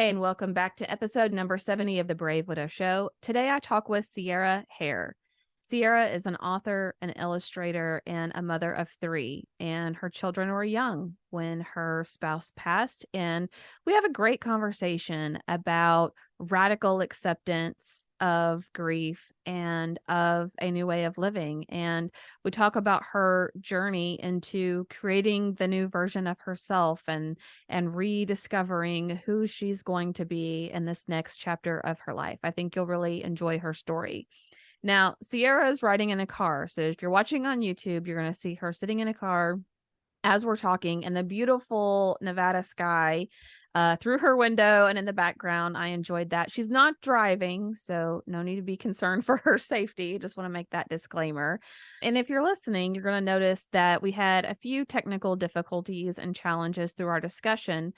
and welcome back to episode number 70 of the Brave Widow Show. Today I talk with Sierra Hayre. Sierra is an author, an illustrator, and a mother of 3, and her children were young when her spouse passed. And we have a great conversation about radical acceptance of grief and of a new way of living. And we talk about her journey into creating the new version of herself and rediscovering who she's going to be in this next chapter of her life. I think you'll really enjoy her story. Now, Sierra is riding in a car. So if you're watching on YouTube, you're going to see her sitting in a car as we're talking, and the beautiful Nevada sky through her window and in the background. I enjoyed that. She's not driving, so no need to be concerned for her safety. Just want to make that disclaimer. And if you're listening, you're going to notice that we had a few technical difficulties and challenges through our discussion,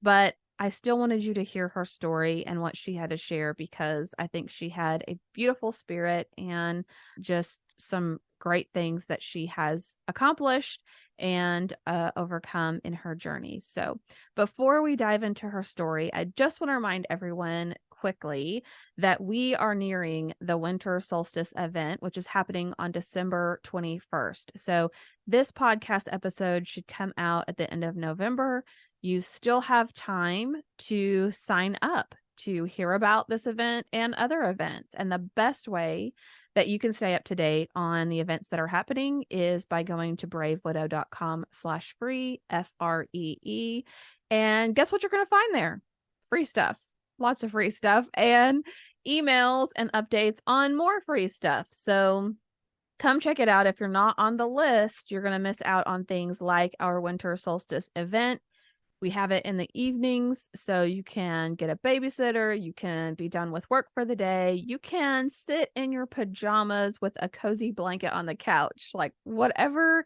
but I still wanted you to hear her story and what she had to share, because I think she had a beautiful spirit and just some great things that she has accomplished and overcome in her journey. So before we dive into her story, I just want to remind everyone quickly that we are nearing the winter solstice event, which is happening on December 21st. So this podcast episode should come out at the end of November. You still have time to sign up to hear about this event and other events. And the best way that you can stay up to date on the events that are happening is by going to bravewidow.com/free, FREE. And guess what you're going to find there? Free stuff, lots of free stuff, and emails and updates on more free stuff. So come check it out. If you're not on the list, you're going to miss out on things like our winter solstice event. We have it in the evenings, so you can get a babysitter, you can be done with work for the day, you can sit in your pajamas with a cozy blanket on the couch, like whatever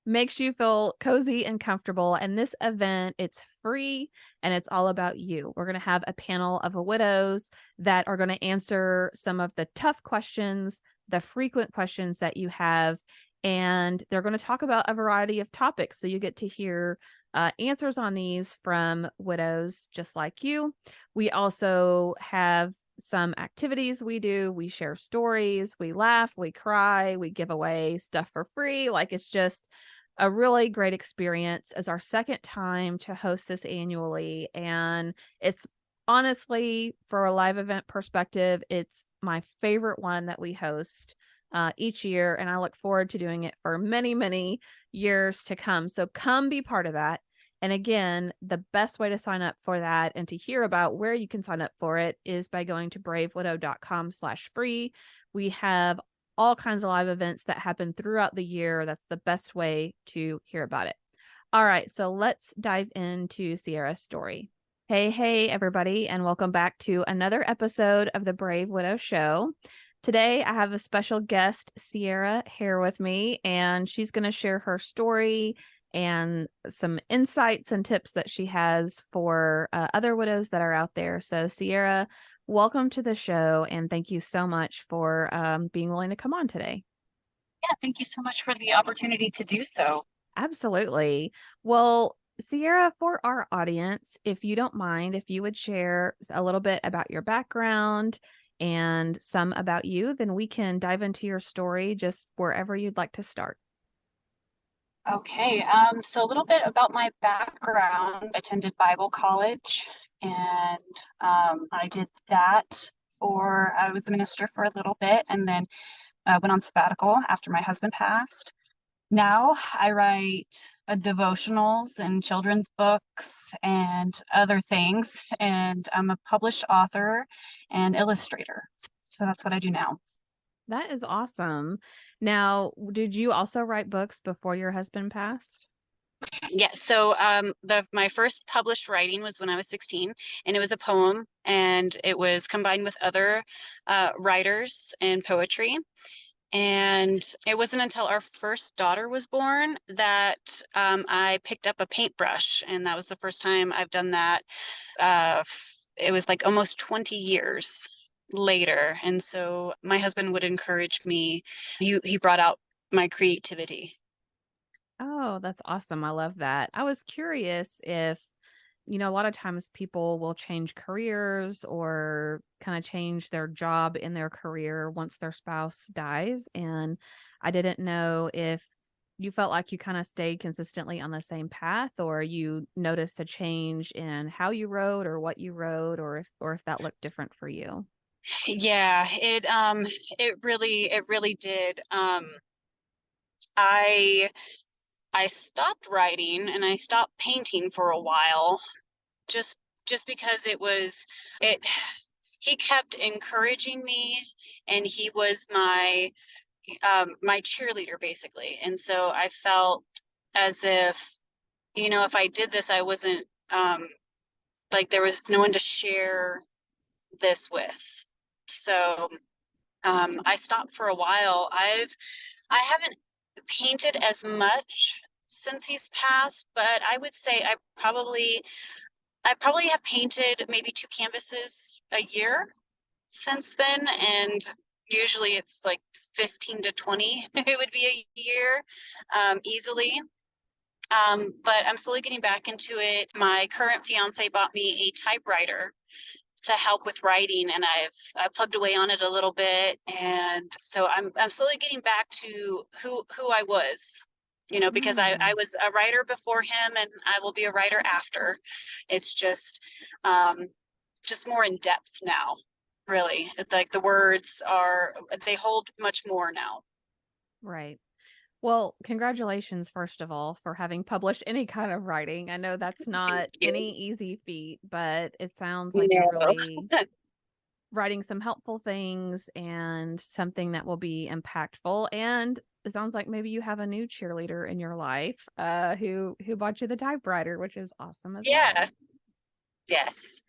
makes you feel cozy and comfortable. And this event, it's free and it's all about you. We're going to have a panel of widows that are going to answer some of the tough questions, the frequent questions that you have, and they're going to talk about a variety of topics. So you get to hear answers on these from widows just like you. We also have some activities we do. We share stories, we laugh, we cry, we give away stuff for free. Like, it's just a really great experience. It's our second time to host this annually. And it's honestly, for a live event perspective, it's my favorite one that we host each year. And I look forward to doing it for many, many years to come. So come be part of that. And again, the best way to sign up for that and to hear about where you can sign up for it is by going to bravewidow.com/free. We have all kinds of live events that happen throughout the year. That's the best way to hear about it. All right, so let's dive into Sierra's story. Hey, everybody, and welcome back to another episode of the Brave Widow Show. Today, I have a special guest, Sierra Hayre, with me, and she's going to share her story and some insights and tips that she has for other widows that are out there. So, Sierra, welcome to the show, and thank you so much for being willing to come on today. Yeah, thank you so much for the opportunity to do so. Absolutely. Well, Sierra, for our audience, if you don't mind, if you would share a little bit about your background and some about you, then we can dive into your story just wherever you'd like to start. Okay, so a little bit about my background. I attended Bible college, and I did that I was a minister for a little bit, and then went on sabbatical after my husband passed. Now I write devotionals and children's books and other things, and I'm a published author and illustrator. So that's what I do now. That is awesome. Now, did you also write books before your husband passed? Yeah, so my first published writing was when I was 16, and it was a poem, and it was combined with other writers and poetry. And it wasn't until our first daughter was born that I picked up a paintbrush, and that was the first time I've done that. It was like almost 20 years later, and so my husband would encourage me. He brought out my creativity. Oh, that's awesome. I love that. I was curious if a lot of times people will change careers or kind of change their job in their career once their spouse dies. And I didn't know if you felt like you kind of stayed consistently on the same path, or you noticed a change in how you wrote or what you wrote, or if that looked different for you. Yeah, it really did. I I stopped writing and I stopped painting for a while, just just because it he kept encouraging me, and he was my cheerleader basically. And so I felt as if, if I did this, I wasn't like there was no one to share this with. So I stopped for a while. I haven't painted as much since he's passed, but I would say I probably have painted maybe 2 canvases a year since then, and usually it's like 15 to 20 it would be a year, easily. But I'm slowly getting back into it. My current fiance bought me a typewriter to help with writing, and I plugged away on it a little bit, and so I'm slowly getting back to who I was, because I Mm, was a writer before him, and I will be a writer after. It's just more in depth now, really. It's like the words they hold much more now. right. Well, congratulations, first of all, for having published any kind of writing. I know that's Thank not you. any easy feat, but it sounds like you're No. really writing some helpful things and something that will be impactful. And it sounds like maybe you have a new cheerleader in your life, who bought you the typewriter, which is awesome as well. Yeah. Yes.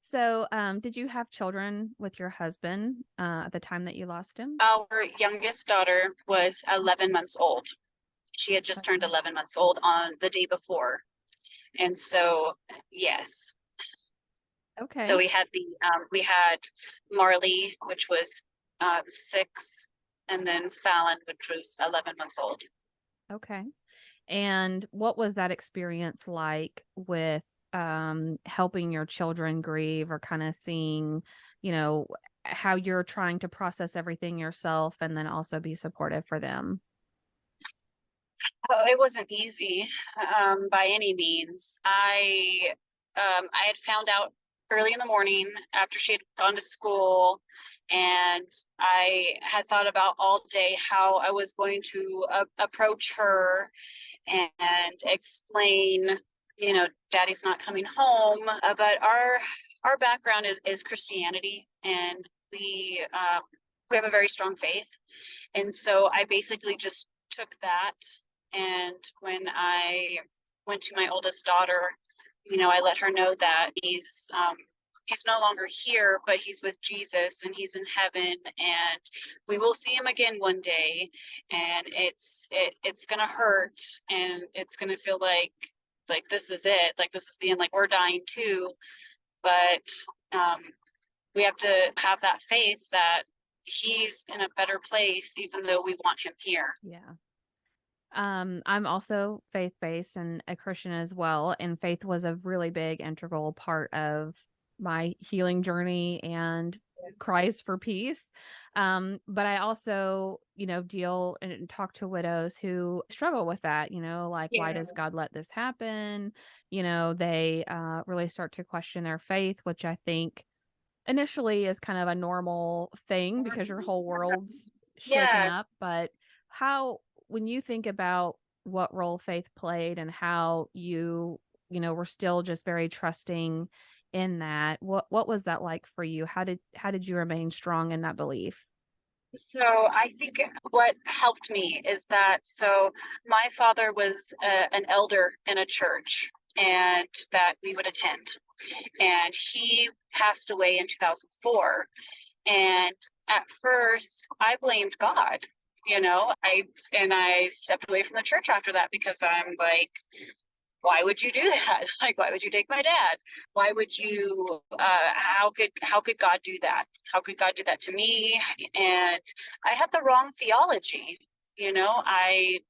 So, did you have children with your husband at the time that you lost him? Our youngest daughter was 11 months old. She had just turned Okay. 11 months old on the day before. And so, yes. So Okay. we had Marley, which was 6, and then Fallon, which was 11 months old. Okay. And what was that experience like with helping your children grieve, or kind of seeing, you know, how you're trying to process everything yourself and then also be supportive for them? Oh, it wasn't easy, by any means. I had found out early in the morning after she had gone to school, and I had thought about all day how I was going to approach her and explain, Daddy's not coming home. But our background is Christianity, and we have a very strong faith. And so I basically just took that. And when I went to my oldest daughter, I let her know that he's no longer here, but he's with Jesus and he's in heaven, and we will see him again one day. And it's gonna hurt, and it's gonna feel like this is it, like this is the end, like we're dying too. But um, we have to have that faith that he's in a better place, even though we want him here. Yeah. I'm also faith-based and a Christian as well, and faith was a really big integral part of my healing journey and cries for peace. But I also, deal and talk to widows who struggle with that, like, why Yeah. does God let this happen? They really start to question their faith, which I think initially is kind of a normal thing because your whole world's shaken Yeah. up. But when you think about what role faith played and how were still just very trusting in that, what was that like for you? How did you remain strong in that belief? So I think what helped me is that, so my father was an elder in a church and that we would attend, and he passed away in 2004. And at first I blamed God. I stepped away from the church after that, because I'm like, why would you do that? Like, why would you take my dad? Why would you, how could God do that? How could God do that to me? And I had the wrong theology. I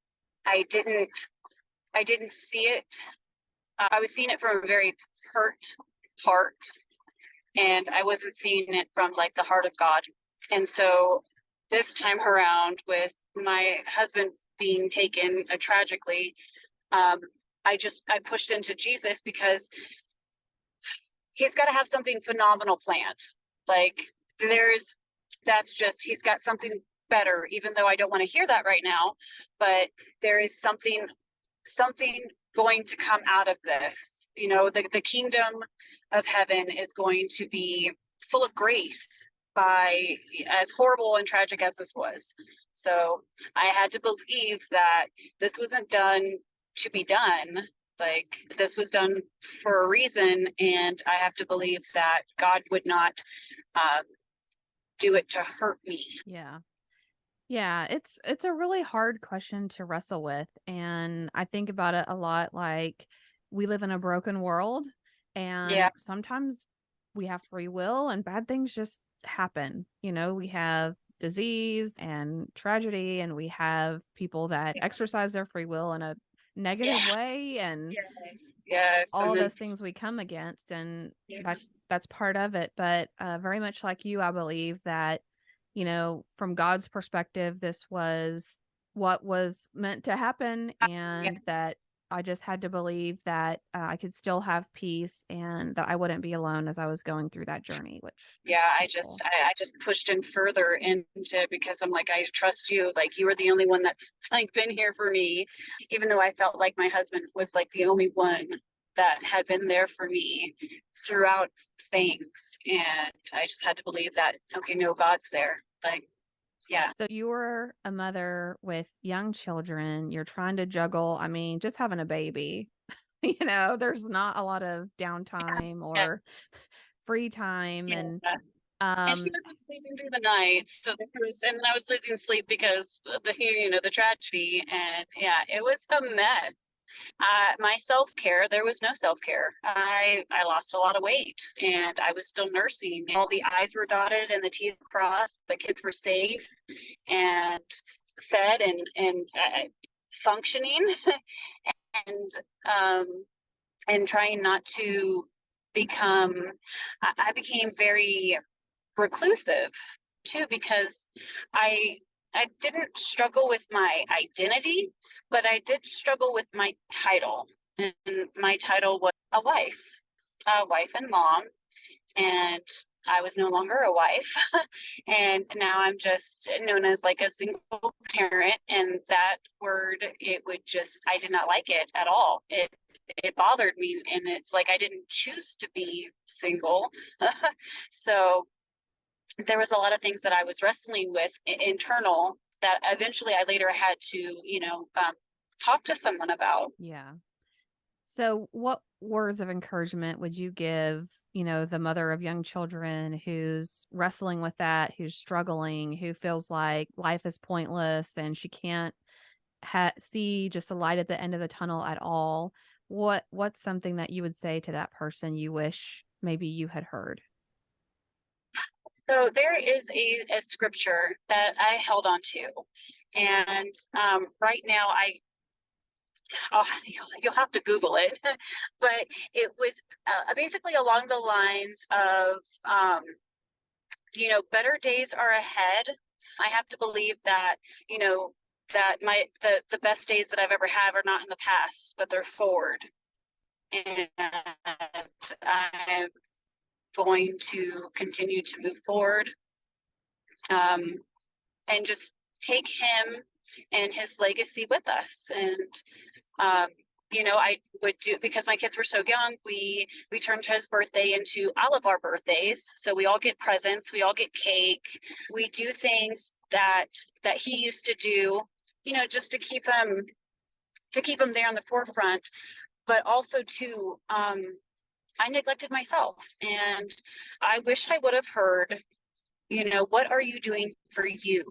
didn't see it. I was seeing it from a very hurt heart, and I wasn't seeing it from like the heart of God. And so this time around, with my husband being taken tragically, I pushed into Jesus, because he's got to have something phenomenal planned. Like, he's got something better, even though I don't want to hear that right now, but there is something going to come out of this. The kingdom of heaven is going to be full of grace, as horrible and tragic as this was. So I had to believe that this wasn't done to be done. Like, this was done for a reason, and I have to believe that God would not do it to hurt me. Yeah, it's a really hard question to wrestle with, and I think about it a lot. Like, we live in a broken world, Yeah, and sometimes we have free will and bad things just happen. We have disease and tragedy, and we have people that exercise their free will in a negative yeah, way, and yes, all and of then those things we come against, and yeah, that's part of it. But very much like you, I believe that, from God's perspective, this was what was meant to happen, yeah, and that I just had to believe that I could still have peace and that I wouldn't be alone as I was going through that journey, which yeah. I is just cool. I, I just pushed in further into, because I'm like, I trust you. Like, you were the only one that's like been here for me, even though I felt like my husband was like the only one that had been there for me throughout things. And I just had to believe that, okay, no, God's there. Like, yeah, So you're a mother with young children. You're trying to juggle, I mean, just having a baby. There's not a lot of downtime yeah, or free time. And yeah. And she um wasn't sleeping through the night, so and I was losing sleep because of the tragedy, and yeah, it was a mess. My self-care, there was no self-care. I lost a lot of weight, and I was still nursing. All the I's were dotted and the T's crossed. The kids were safe and fed and functioning, and um, and trying not to become. I became very reclusive too, because I I didn't struggle with my identity, but I did struggle with my title. And my title was a wife and mom, and I was no longer a wife. And now I'm just known as like a single parent. And that word, I did not like it at all. It bothered me. And it's like, I didn't choose to be single. So there was a lot of things that I was wrestling with internal, that eventually I later had to, talk to someone about. yeah. So what words of encouragement would you give, the mother of young children who's wrestling with that, who's struggling, who feels like life is pointless and she can't see just a light at the end of the tunnel at all? What's something that you would say to that person you wish maybe you had heard? So there is a scripture that I held on to. And right now, you'll have to Google it, but it was basically along the lines of, better days are ahead. I have to believe that, that the best days that I've ever had are not in the past, but they're forward. And I'm going to continue to move forward, and just take him and his legacy with us. And I would do, because my kids were so young, we turned his birthday into all of our birthdays. So we all get presents, we all get cake, we do things that he used to do, just to keep him there on the forefront. But also too, I neglected myself, and I wish I would have heard, what are you doing for you?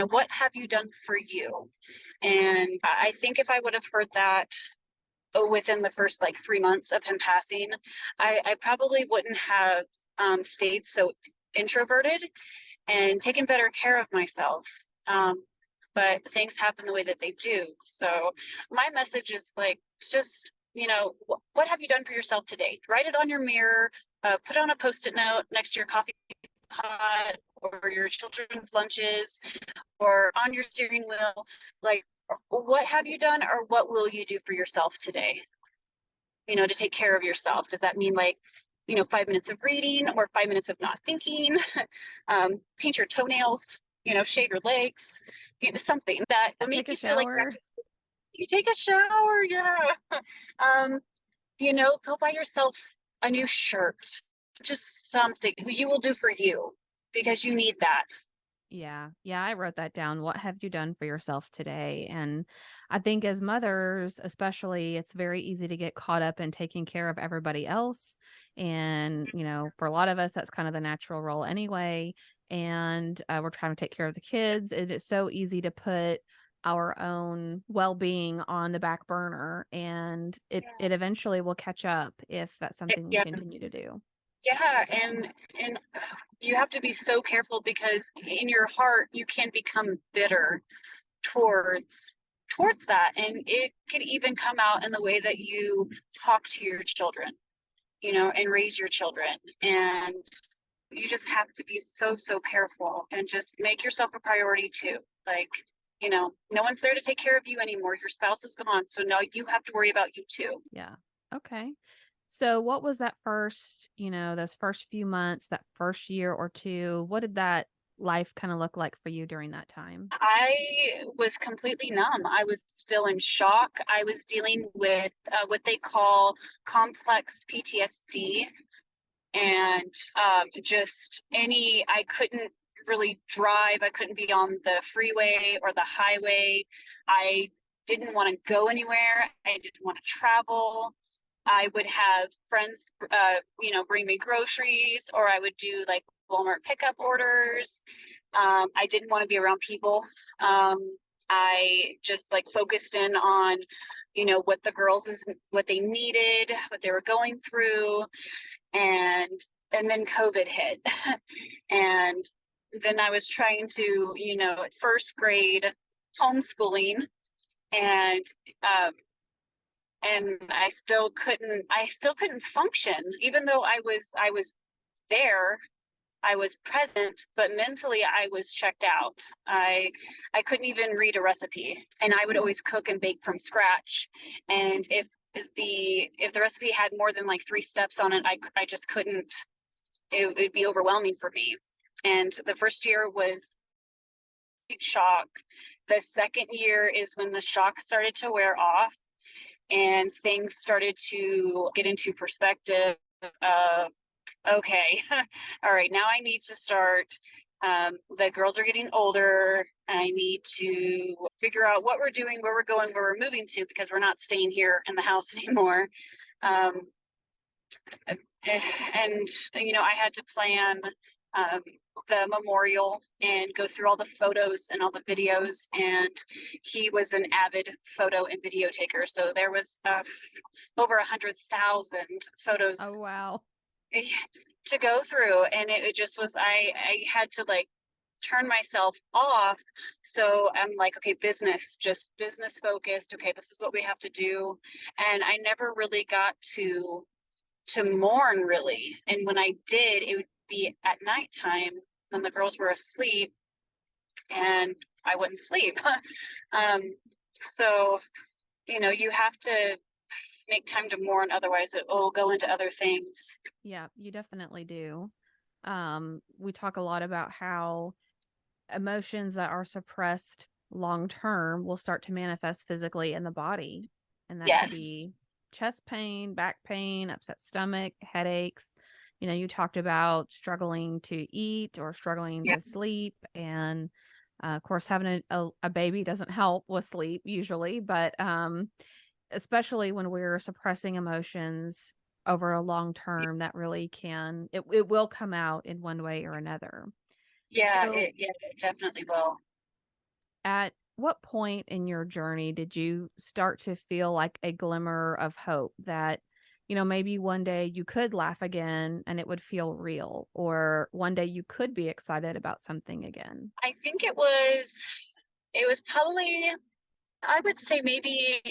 What have you done for you? And I think if I would have heard that within the first like 3 months of him passing, I probably wouldn't have stayed so introverted and taken better care of myself. But things happen the way that they do. So my message is like, just what have you done for yourself today? Write it on your mirror, put on a Post-it note next to your coffee pot or your children's lunches or on your steering wheel. Like, what have you done or what will you do for yourself today? To take care of yourself. Does that mean 5 minutes of reading or 5 minutes of not thinking? Paint your toenails, shave your legs, something that will make Take a you feel like shower. you take a shower. Yeah. um, go buy yourself a new shirt, just something you will do for you because you need that. Yeah. Yeah. I wrote that down. What have you done for yourself today? And I think as mothers, especially, it's very easy to get caught up in taking care of everybody else. And, for a lot of us, that's kind of the natural role anyway. And we're trying to take care of the kids. It is so easy to put our own well-being on the back burner, and it eventually will catch up if that's something we Yeah. continue to do. Yeah, and you have to be so careful because in your heart you can become bitter towards that, and it could even come out in the way that you talk to your children, and raise your children. And you just have to be so careful and just make yourself a priority too. Like, no one's there to take care of you anymore. Your spouse is gone, so now you have to worry about you too. Yeah. Okay. So what was that first, those first few months, that first year or two? What did that life kind of look like for you during that time? I was completely numb. I was still in shock. I was dealing with what they call complex PTSD, and I couldn't really drive. I couldn't be on the freeway or the highway. I didn't want to go anywhere. I didn't want to travel. I would have friends, bring me groceries, or I would do like Walmart pickup orders. I didn't want to be around people. I just focused in on, what they needed, what they were going through, and then COVID hit, and then I was trying to, at first grade homeschooling, and um, I still couldn't function, even though I was there. I was present, but mentally I was checked out. I couldn't even read a recipe, and I would always cook and bake from scratch. And if the recipe had more than 3 steps on it, I just couldn't. It'd be overwhelming for me. And the first year was big shock. The second year is when the shock started to wear off and things started to get into perspective of, okay, all right, now I need to start. The girls are getting older. I need to figure out what we're doing, where we're going, where we're moving to, because we're not staying here in the house anymore. Um, and I had to plan um, the memorial and go through all the photos and all the videos. And he was an avid photo and video taker, so there was over 100,000 photos. Oh, wow. To go through, and it just was, I had to turn myself off. So I'm okay, just business focused. Okay, this is what we have to do. And I never really got to mourn, really. And when I did, it would be at nighttime when the girls were asleep and I wouldn't sleep. So you have to make time to mourn, otherwise it will go into other things. Yeah, you definitely do. We talk a lot about how emotions that are suppressed long term will start to manifest physically in the body. And that could Yes. be chest pain, back pain, upset stomach, headaches. You talked about struggling to eat or struggling Yeah. to sleep. And of course, having a baby doesn't help with sleep usually, but especially when we're suppressing emotions over a long term, that really it will come out in one way or another. Yeah, So it definitely will. at what point in your journey did you start to feel like a glimmer of hope that, maybe one day you could laugh again and it would feel real, or one day you could be excited about something again? I think it was probably I would say maybe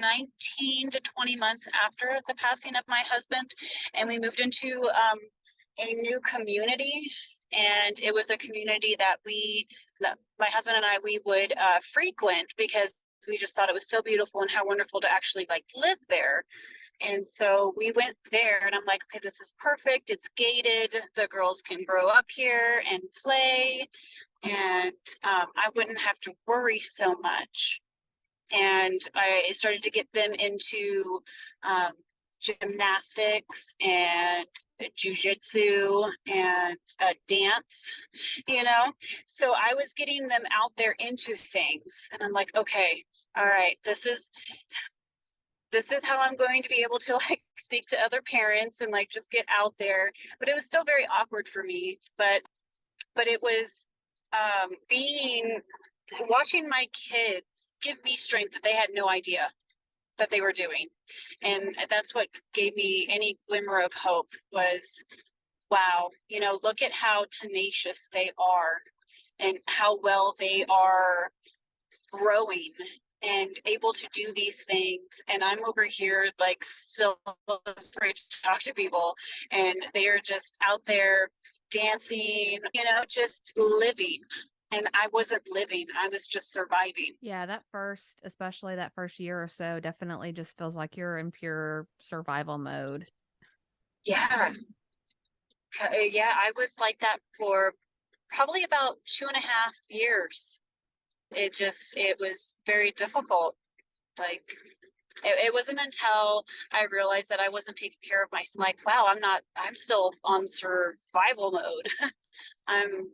19 to 20 months after the passing of my husband, and we moved into a new community. And it was a community that my husband and I, we would frequent because we just thought it was so beautiful and how wonderful to actually like live there. And so we went there, and I'm like, okay, this is perfect. It's gated. The girls can grow up here and play, and I wouldn't have to worry so much. And I started to get them into um, gymnastics and jujitsu and dance, you know. So I was getting them out there into things, and I'm like, okay, all right, this is how I'm going to be able to like speak to other parents and like just get out there. But it was still very awkward for me. But it was being watching my kids give me strength that they had no idea that they were doing. And that's what gave me any glimmer of hope was, wow, look at how tenacious they are and how well they are growing and able to do these things. And I'm over here like still afraid to talk to people, and they are just out there dancing, just living. And I wasn't living, I was just surviving. Yeah, especially that first year or so, definitely just feels like you're in pure survival mode. Yeah. Yeah, I was like that for probably about 2.5 years. It was very difficult. Like it wasn't until I realized that I wasn't taking care of myself, like, wow, I'm still on survival mode. I'm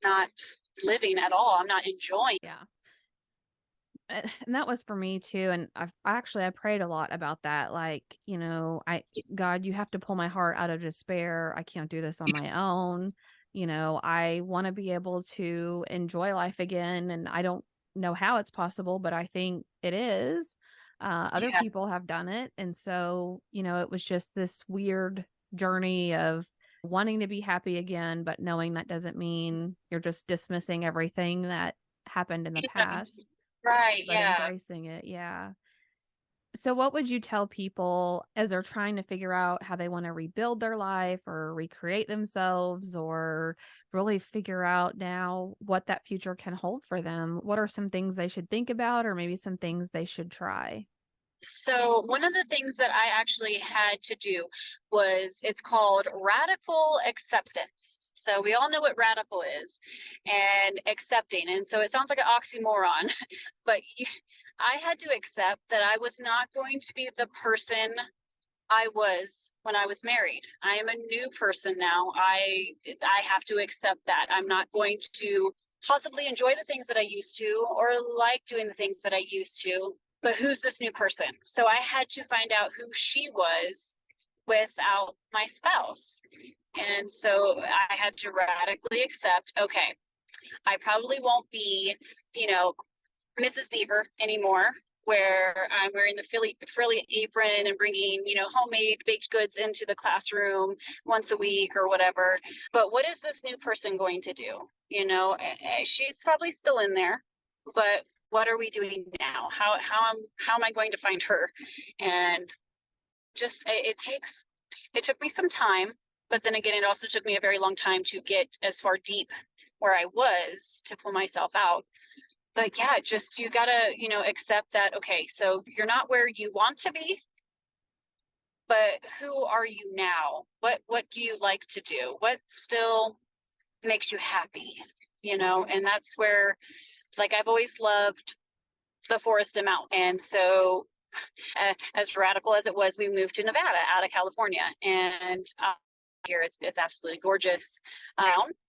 not living at all. I'm not enjoying. Yeah. And that was for me too. And I prayed a lot about that. Like, God, you have to pull my heart out of despair. I can't do this on my own. I want to be able to enjoy life again. And I don't know how it's possible, but I think it is. Other Yeah. people have done it. And so, it was just this weird journey of wanting to be happy again, but knowing that doesn't mean you're just dismissing everything that happened in the Yeah. past, Right. but Yeah. embracing it. Yeah. So, what would you tell people as they're trying to figure out how they want to rebuild their life or recreate themselves or really figure out now what that future can hold for them? What are some things they should think about, or maybe some things they should try? So one of the things that I actually had to do was it's called radical acceptance. So we all know what radical is and accepting. And so it sounds like an oxymoron, but I had to accept that I was not going to be the person I was when I was married. I am a new person now. I have to accept that. I'm not going to possibly enjoy the things that I used to or like doing the things that I used to. But who's this new person? So I had to find out who she was without my spouse. And so I had to radically accept, okay, I probably won't be, you know, Mrs. Beaver anymore, where I'm wearing the frilly apron and bringing, homemade baked goods into the classroom once a week or whatever. But what is this new person going to do? She's probably still in there, but what are we doing now? How am I going to find her? And just it took me some time, but then again, it also took me a very long time to get as far deep where I was to pull myself out. But yeah, just you gotta, accept that, okay, so you're not where you want to be, but who are you now? What do you like to do? What still makes you happy? And that's where, like, I've always loved the forest and mountain. And so as radical as it was, we moved to Nevada out of California. And here it's absolutely gorgeous.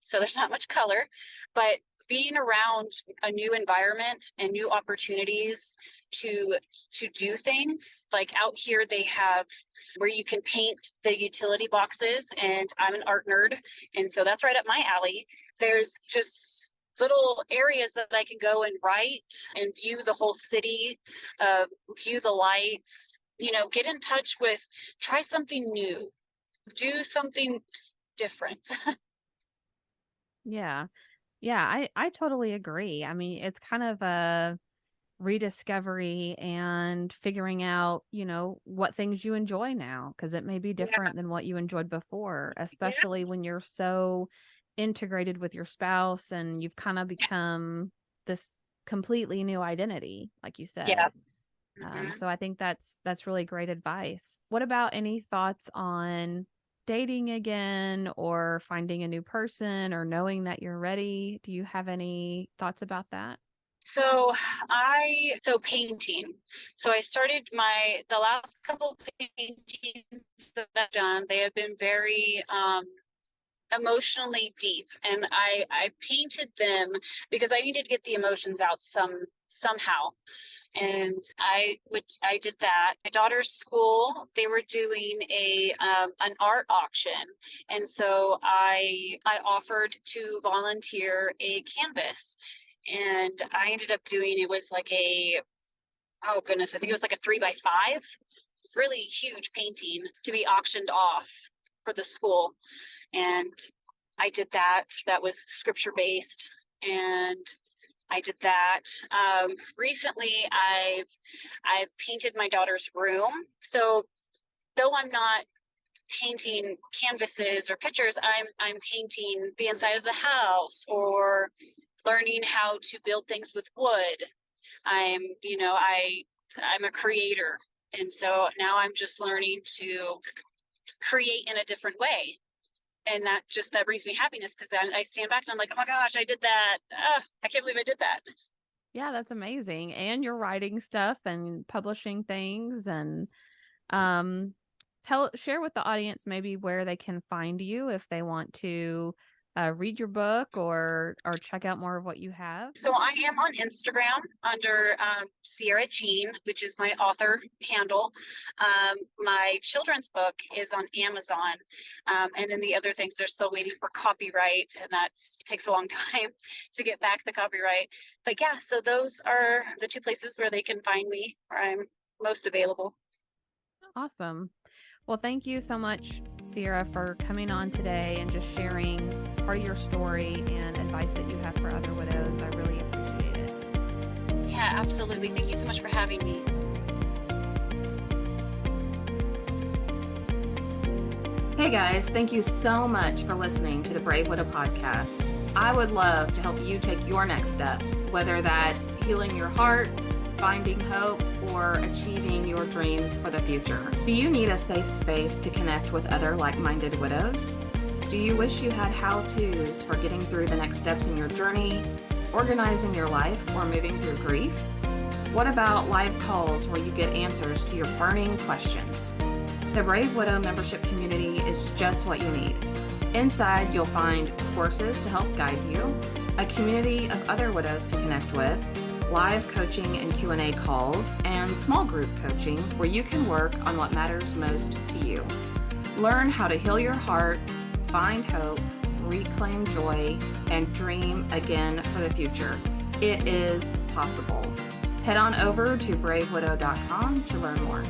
So there's not much color, but being around a new environment and new opportunities to do things like out here, they have where you can paint the utility boxes, and I'm an art nerd, and so that's right up my alley. There's just little areas that I can go and write and view the whole city, view the lights, get in touch with, try something new, do something different. Yeah. Yeah, I totally agree. I mean, it's kind of a rediscovery and figuring out, what things you enjoy now, because it may be different than what you enjoyed before, especially when you're so integrated with your spouse and you've kind of become this completely new identity, like you said. Yeah. Mm-hmm. So I think that's really great advice. What about any thoughts on dating again or finding a new person or knowing that you're ready? Do you have any thoughts about that? So painting. So I started the last couple paintings that I've done, they have been very emotionally deep, and I painted them because I needed to get the emotions out somehow. And I did that. My daughter's school, they were doing an art auction, and so I offered to volunteer a canvas, and I ended up doing, it was like oh goodness, I think it was like a 3x5, really huge painting to be auctioned off for the school. And I did that. That was scripture based, and I did that. Recently, I've painted my daughter's room. So though I'm not painting canvases or pictures, I'm painting the inside of the house, or learning how to build things with wood. I'm a creator, and so now I'm just learning to create in a different way. And that brings me happiness, because I stand back and I'm like, oh my gosh, I did that. I can't believe I did that. Yeah, that's amazing. And you're writing stuff and publishing things, and share with the audience maybe where they can find you if they want to read your book or check out more of what you have. So I am on Instagram under Sierra Jean, which is my author handle. My children's book is on Amazon. And then the other things, they're still waiting for copyright, and that takes a long time to get back the copyright. But yeah, so those are the two places where they can find me, where I'm most available. Awesome. Well, thank you so much, Sierra, for coming on today and just sharing part of your story and advice that you have for other widows. I really appreciate it. Yeah, absolutely. Thank you so much for having me. Hey guys, thank you so much for listening to the Brave Widow podcast. I would love to help you take your next step, whether that's healing your heart, finding hope, or achieving your dreams for the future. Do you need a safe space to connect with other like-minded widows? Do you wish you had how-tos for getting through the next steps in your journey, organizing your life, or moving through grief? What about live calls where you get answers to your burning questions? The Brave Widow membership community is just what you need. Inside, you'll find courses to help guide you, a community of other widows to connect with, live coaching and Q&A calls, and small group coaching where you can work on what matters most to you. Learn how to heal your heart, find hope, reclaim joy, and dream again for the future. It is possible. Head on over to bravewidow.com to learn more.